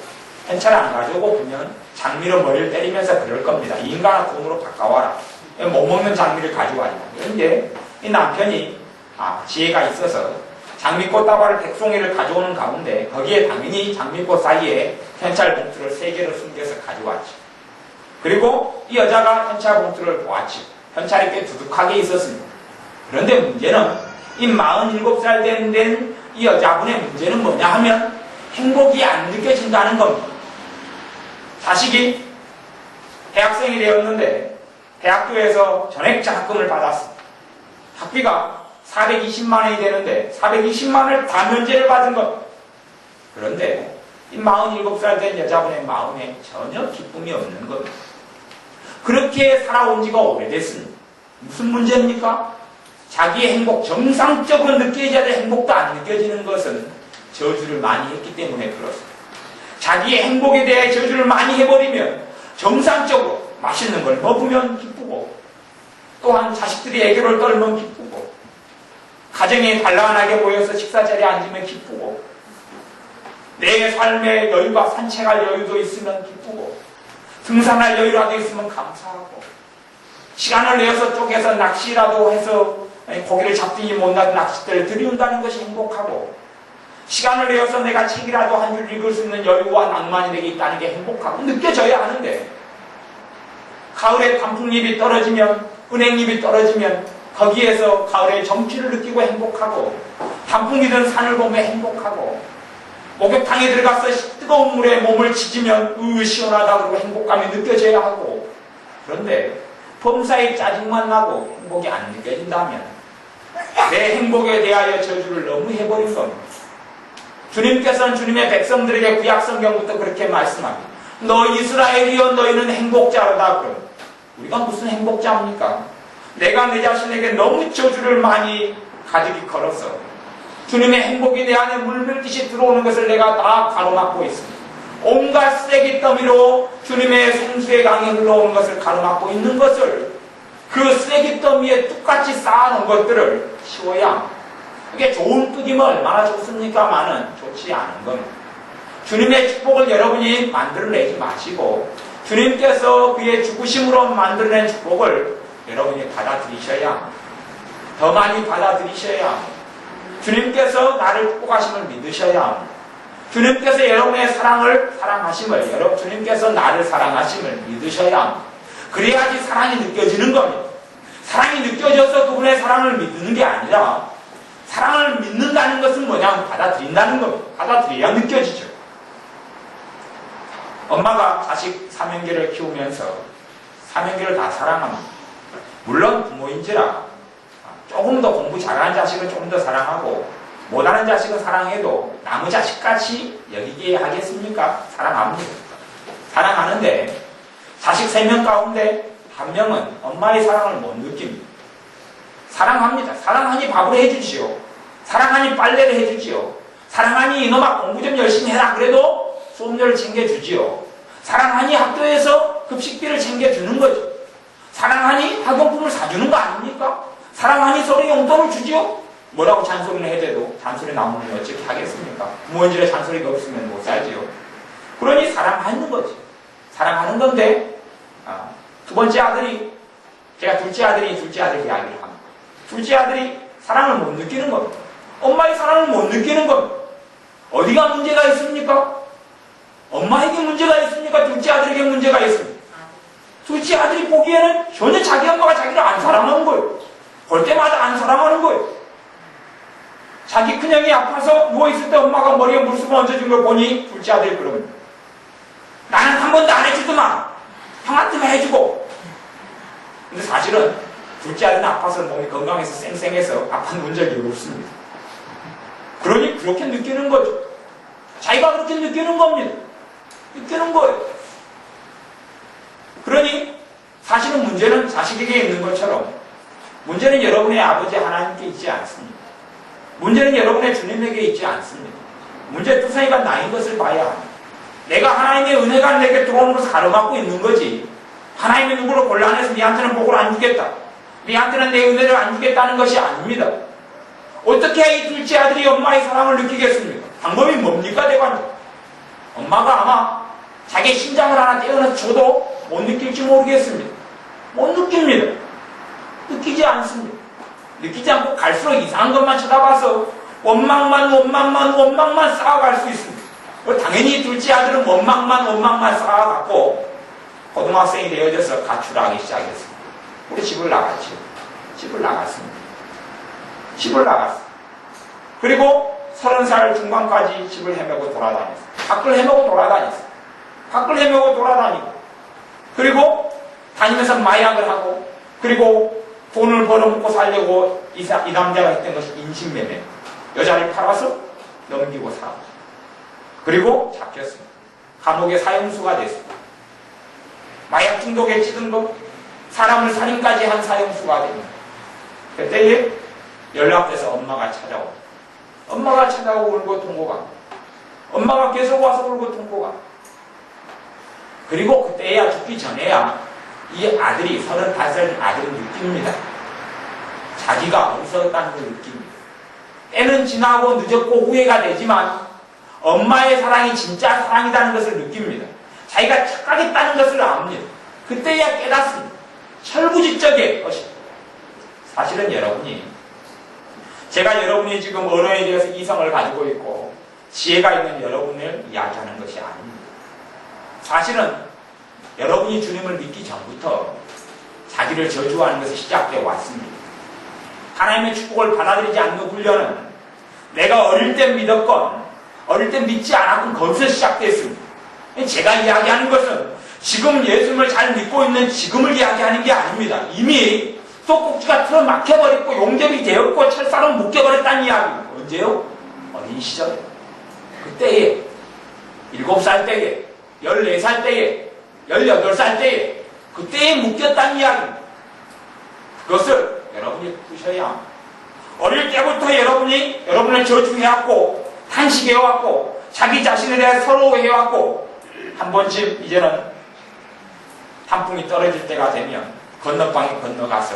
현찰을 안 가지고 오면 장미로 머리를 때리면서 그럴 겁니다. 이 인간아 돈으로 바꿔와라. 못 먹는 장미를 가지고 와야 된다. 그런데 이 남편이 지혜가 있어서 장미꽃 다발을 백송이를 가져오는 가운데 거기에 당연히 장미꽃 사이에 현찰 봉투를 3개를 숨겨서 가져왔죠. 그리고 이 여자가 현찰 봉투를 보았죠. 현찰이 꽤 두둑하게 있었습니다. 그런데 문제는 이 47살 된 이 여자분의 문제는 뭐냐 하면 행복이 안 느껴진다는 겁니다. 자식이 대학생이 되었는데 대학교에서 전액 장학금을 받았습니다. 학비가 420만 원이 되는데 420만 원을 다 면제를 받은 겁니다. 그런데 이 47살 된 여자분의 마음에 전혀 기쁨이 없는 겁니다. 그렇게 살아온 지가 오래됐습니다. 무슨 문제입니까? 자기의 행복, 정상적으로 느껴져야 될 행복도 안 느껴지는 것은 저주를 많이 했기 때문에 그렇습니다. 자기의 행복에 대해 저주를 많이 해버리면 정상적으로 맛있는 걸 먹으면 기쁘고, 또한 자식들이 애교를 떨면 기쁘고, 가정이 단란하게 모여서 식사 자리에 앉으면 기쁘고, 내 삶의 여유가 산책할 여유도 있으면 기쁘고, 등산할 여유라도 있으면 감사하고, 시간을 내어서 쪼개서 낚시라도 해서 고기를 잡든지 못나든 낚싯대를 들이운다는 것이 행복하고, 시간을 내어서 내가 책이라도 한 줄 읽을 수 있는 여유와 낭만이 내게 있다는 게 행복하고 느껴져야 하는데, 가을에 단풍잎이 떨어지면, 은행잎이 떨어지면 거기에서 가을의 정취를 느끼고 행복하고, 단풍이 든 산을 보며 행복하고, 목욕탕에 들어가서 뜨거운 물에 몸을 지지면 시원하다 그러고 행복감이 느껴져야 하고, 그런데 범사에 짜증만 나고 행복이 안 느껴진다면 내 행복에 대하여 저주를 너무 해버린 겁니다. 주님께서는 주님의 백성들에게 구약성경부터 그렇게 말씀합니다. 너 이스라엘이여 너희는 행복자로다. 그럼 우리가 무슨 행복자입니까? 내가 내 자신에게 너무 저주를 많이 가득히 걸어서 주님의 행복이 내 안에 물밀듯이 들어오는 것을 내가 다 가로막고 있습니다. 온갖 쓰레기 더미로 주님의 생수의 강이 흘러오는 것을 가로막고 있는 것을, 그 쓰레기 더미에 똑같이 쌓아놓은 것들을 치워야 합니다. 이게 좋은 뜻이면 얼마나 좋습니까마는 좋지 않은 겁니다. 주님의 축복을 여러분이 만들어내지 마시고 주님께서 그의 죽으심으로 만들어낸 축복을 여러분이 받아들이셔야 합니다. 더 많이 받아들이셔야 합니다. 주님께서 나를 축복하심을 믿으셔야 합니다. 주님께서 여러분의 사랑하심을, 주님께서 나를 사랑하심을 믿으셔야 합니다. 그래야지 사랑이 느껴지는 겁니다. 사랑이 느껴져서 그분의 사랑을 믿는 게 아니라, 사랑을 믿는다는 것은 뭐냐면 받아들인다는 겁니다. 받아들여야 느껴지죠. 엄마가 자식 삼형제를 키우면서 삼형제를 다 사랑합니다. 물론 부모인지라 조금 더 공부 잘하는 자식은 조금 더 사랑하고, 못하는 자식은 사랑해도 나무 자식같이 여기게 하겠습니까? 사랑합니다. 사랑하는데 자식 3명 가운데 1명은 엄마의 사랑을 못 느낍니다. 사랑합니다. 사랑하니 밥을 해주지요. 사랑하니 빨래를 해주지요. 사랑하니 이놈아 공부 좀 열심히 해라 그래도 수업료를 챙겨주지요. 사랑하니 학교에서 급식비를 챙겨주는 거죠. 사랑하니 학용품을 사주는 거 아닙니까? 사랑하니 서로 용돈을 주지요. 뭐라고 잔소리를 해대도 잔소리 나오면 어떻게 하겠습니까? 부모인들의 잔소리가 없으면 못 살지요. 그러니 사랑하는 거지. 사랑하는 건데, 두 번째 아들이, 제가 둘째 아들 이야기를 합니다. 둘째 아들이 사랑을 못 느끼는 겁니다. 엄마의 사랑을 못 느끼는 겁니다. 어디가 문제가 있습니까? 엄마에게 문제가 있습니까? 둘째 아들에게 문제가 있습니까? 둘째 아들이 보기에는 전혀 자기 엄마가 자기를 안 사랑하는 거예요. 볼 때마다 안 사랑하는 거예요. 자기 큰형이 아파서 누워있을 때 엄마가 머리에 물수건 얹어준 걸 보니 둘째 아들이 그럽니다. 나는 한 번도 안 해주더만 형한테만 해주고. 근데 사실은 둘째 아들은 아파서 몸이 건강해서 쌩쌩해서 아픈 적이 없습니다. 그러니 그렇게 느끼는 거죠. 자기가 그렇게 느끼는 겁니다. 느끼는 거예요. 그러니 사실은 문제는 자식에게 있는 것처럼 문제는 여러분의 아버지 하나님께 있지 않습니다. 문제는 여러분의 주님에게 있지 않습니다. 문제 투성이가 나인 것을 봐야 합니다. 내가 하나님의 은혜가 내게 들어오는 것을 가로막고 있는 거지. 하나님의 누구를 곤란해서 니한테는 복을 안 주겠다. 네한테는 내 은혜를 안 주겠다는 것이 아닙니다. 어떻게 해야 이 둘째 아들이 엄마의 사랑을 느끼겠습니까? 방법이 뭡니까, 대관님? 엄마가 아마 자기 심장을 하나 떼어서 줘도 못 느낄지 모르겠습니다. 못 느낍니다. 느끼지 않습니다. 느끼지 않고 갈수록 이상한 것만 쳐다봐서 원망만 쌓아갈 수 있습니다. 당연히 둘째 아들은 원망만 쌓아갖고 고등학생이 되어져서 가출하기 시작했습니다. 우리 집을 나갔죠. 집을 나갔습니다. 그리고 30살 중반까지 집을 헤매고 돌아다녔어요. 밖을 헤매고 돌아다니고 그리고 다니면서 마약을 하고 그리고 돈을 벌어먹고 살려고 이 남자가 했던 것이 인신매매. 여자를 팔아서 넘기고 살았죠. 그리고 잡혔습니다. 감옥의 사형수가 됐습니다. 마약 중독에 찌든 것, 사람을 살인까지 한 사형수가 됩니다. 그때에 연락돼서 엄마가 찾아옵니다. 엄마가 찾아오고 울고 통고 갑니다. 엄마가 계속 와서 울고 통고 갑니다. 그리고 그때야 죽기 전에야 이 아들이 35살 아들은 느낍니다. 자기가 없었다는 걸 느낍니다. 때는 지나고 늦었고 후회가 되지만 엄마의 사랑이 진짜 사랑이라는 것을 느낍니다. 자기가 착각했다는 것을 압니다. 그때야 깨닫습니다. 철부지적의 것입니다. 사실은 제가 여러분이 지금 언어에 대해서 이성을 가지고 있고 지혜가 있는 여러분을 이야기하는 것이 아닙니다. 사실은 여러분이 주님을 믿기 전부터 자기를 저주하는 것이 시작되어 왔습니다. 하나님의 축복을 받아들이지 않는 훈련은 내가 어릴 때 믿었건 어릴 때 믿지 않았건 거기서 시작됐습니다. 제가 이야기하는 것은 지금 예수님을 잘 믿고 있는 지금을 이야기하는 게 아닙니다. 이미 떡꼭지가 틀어막혀버렸고 용접이 되었고 철사로 묶여버렸다는 이야기입니다. 언제요? 어린 시절에. 그때에 7살 때에 14살 때에 18살 때에 그때에 묶였다는 이야기입니다. 그것을 여러분이 푸셔야 합니다. 어릴 때부터 여러분을 저주해왔고 탄식해왔고 자기 자신에 대해 서러워해왔고 한 번쯤 이제는 한풍이 떨어질 때가 되면 건너방에 건너가서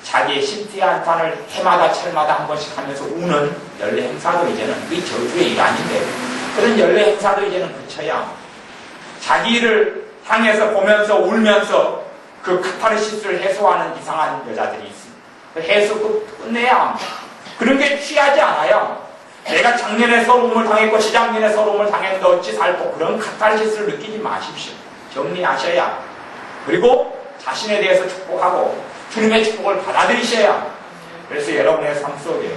자기의 심티한 판을 해마다 철마다 한 번씩 하면서 우는 연례 행사도 이제는 이 저주의 일환인데 그런 연례 행사도 이제는 그쳐야 합니다. 자기를 향해서 보면서 울면서 그 카타르시스를 해소하는 이상한 여자들이 있습니다. 해소 끝내야 합니다. 그런 게 취하지 않아요. 내가 작년에 서러움을 당했고 시작년에 서러움을 당했는데 어찌 살고 그런 카타르시스를 느끼지 마십시오. 정리하셔야 합니다. 그리고 자신에 대해서 축복하고 주님의 축복을 받아들이셔야 합니다. 그래서 여러분의 삶 속에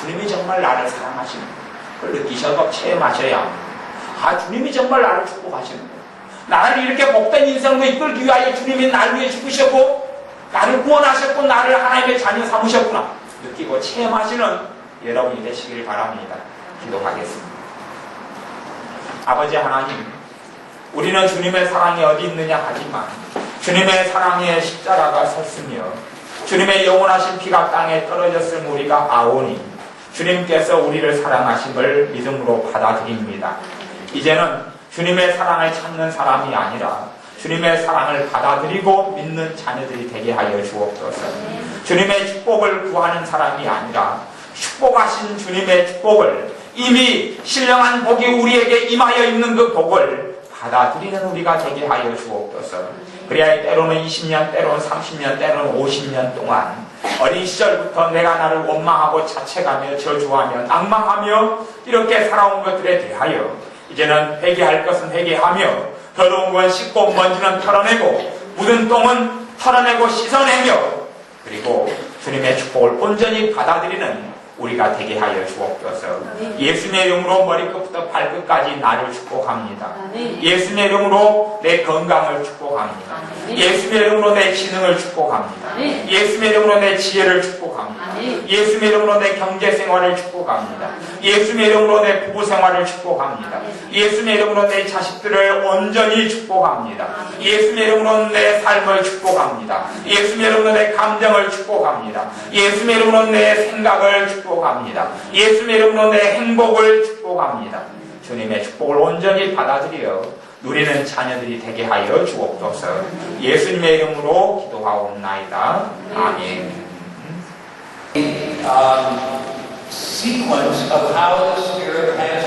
주님이 정말 나를 사랑하시는 걸 느끼셔서 체험하셔야 합니다. 주님이 정말 나를 축복하시는 거예요. 나를 이렇게 복된 인생으로 이끌기 위하여 주님이 나를 위해 죽으셨고 나를 구원하셨고 나를 하나님의 자녀 삼으셨구나 느끼고 체험하시는 여러분이 되시길 바랍니다. 기도하겠습니다. 아버지 하나님, 우리는 주님의 사랑이 어디 있느냐 하지만 주님의 사랑의 십자가가 섰으며 주님의 영원하신 피가 땅에 떨어졌을 우리가 아오니 주님께서 우리를 사랑하심을 믿음으로 받아들입니다. 이제는 주님의 사랑을 찾는 사람이 아니라 주님의 사랑을 받아들이고 믿는 자녀들이 되게 하여 주옵소서. 주님의 축복을 구하는 사람이 아니라 축복하신 주님의 축복을 이미 신령한 복이 우리에게 임하여 있는 그 복을 받아들이는 우리가 되게 하여 주옵소서. 그래야 때로는 20년, 때로는 30년, 때로는 50년 동안 어린 시절부터 내가 나를 원망하고 자책하며 저주하며 낭망하며 이렇게 살아온 것들에 대하여 이제는 회개할 것은 회개하며 더러운 건 씻고 먼지는 털어내고 묻은 똥은 털어내고 씻어내며 그리고 주님의 축복을 온전히 받아들이는 우리가 되게 하여 주옵소서. 예수님의 이름으로 머리끝부터 발끝까지 나를 축복합니다. 예수님의 이름으로 내 건강을 축복합니다. 예수님의 이름으로 내 지능을 축복합니다. 예수님의 이름으로 내 지혜를 축복합니다. 예수님의 이름으로 내 경제생활을 축복합니다. 예수님의 이름으로 내 부부생활을 축복합니다. 예수님의 이름으로 내 자식들을 온전히 축복합니다. 예수님의 이름으로 내 삶을 축복합니다. 예수님의 이름으로 내 감정을 축복합니다. 예수님의 이름으로 내 생각을 축복합니다. 예수님의 이름으로 내 행복을 축복합니다. 주님의 축복을 온전히 받아들여 누리는 자녀들이 되게 하여 주옵소서. 예수님의 이름으로 기도하옵나이다. 아멘.
Sequence of how the Spirit has